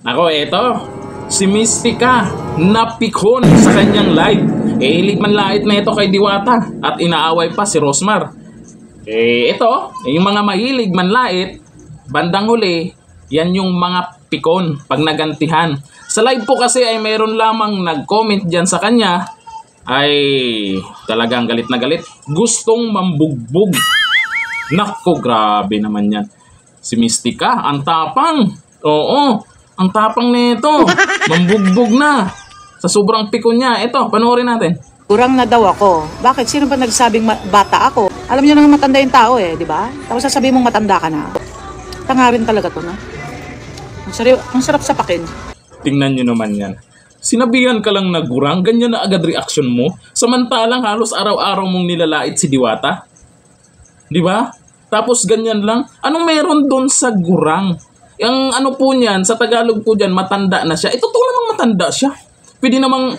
Nako, eto. Si Mystica napikon sa kanyang live. Hilig manlait na ito kay Diwata at inaaway pa si Rosmar. Ito, yung mga mahilig manlait, bandang huli, yan yung mga pikon pag nagantihan. Sa live po kasi ay mayroon lamang nag-comment dyan sa kanya, ay talagang galit na galit. Gustong mambugbog. Nako, grabe naman yan. Si Mystica, ang tapang. Oo, ang tapang nito. Mambugbog na. Sa sobrang pikon niya. Ito, panoorin natin. Kurang na daw ako. Bakit? Sino ba nagsabing bata ako? Alam niyo nang matanda yung tao di ba? Tapos sasabihin mong matanda ka na. Tanga rin talaga to, no? Ang sarap sapakin. Tingnan niyo naman yan. Sinabihan ka lang na gurang, ganyan na agad reaksyon mo. Samantalang halos araw-araw mong nilalait si Diwata. Di ba? Tapos ganyan lang. Anong meron doon sa gurang? Yung ano po niyan, sa Tagalog po dyan, matanda na siya. Totoo namang matanda siya. Pwede namang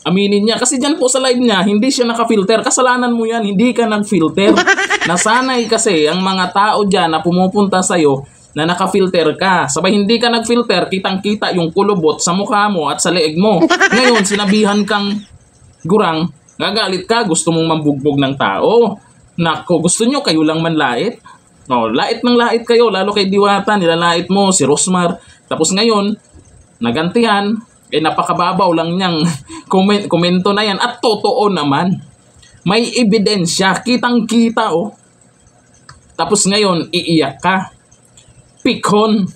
aminin niya. Kasi dyan po sa live niya, hindi siya naka-filter. Kasalanan mo yan, hindi ka nag-filter. Nasanay kasi ang mga tao dyan na pumupunta sa'yo na naka-filter ka. Sabay hindi ka nag-filter, kitang-kita yung kulubot sa mukha mo at sa leeg mo. Ngayon, sinabihan kang gurang, gagalit ka, gusto mong mambugbog ng tao. Nako, gusto nyo kayo lang manlait? No, lait ng lait kayo, lalo kay Diwata, nilalait mo si Rosmar. Tapos ngayon, nagantihan, napakababaw lang niyang komento na yan. At totoo naman, may ebidensya, kitang-kita Tapos ngayon, iiyak ka. Pikon.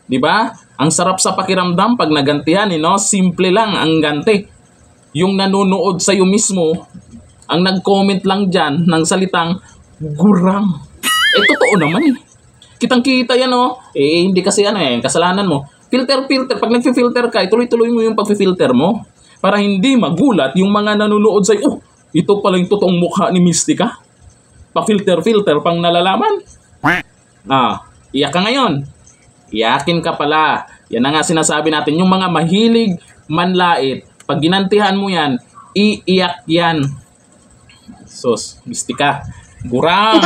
Di ba? Ang sarap sa pakiramdam pag nagantihan, no? Simple lang ang ganti. Yung nanonood sa iyo mismo, ang nag-comment lang dyan ng salitang gurang. Totoo naman Kitang-kita yan, hindi kasi kasalanan mo. Filter. Pag nag-filter ka, tuloy-tuloy mo yung pag-filter mo. Para hindi magulat yung mga nanonood sa'yo. Ito pala yung totoong mukha ni Mystica. Pa-filter, pang nalalaman. Iyak ka ngayon. Iyakin ka pala. Yan na nga sinasabi natin. Yung mga mahilig manlait, pag ginantihan mo yan, iiyak yan. Sus, Mystica. Gurang!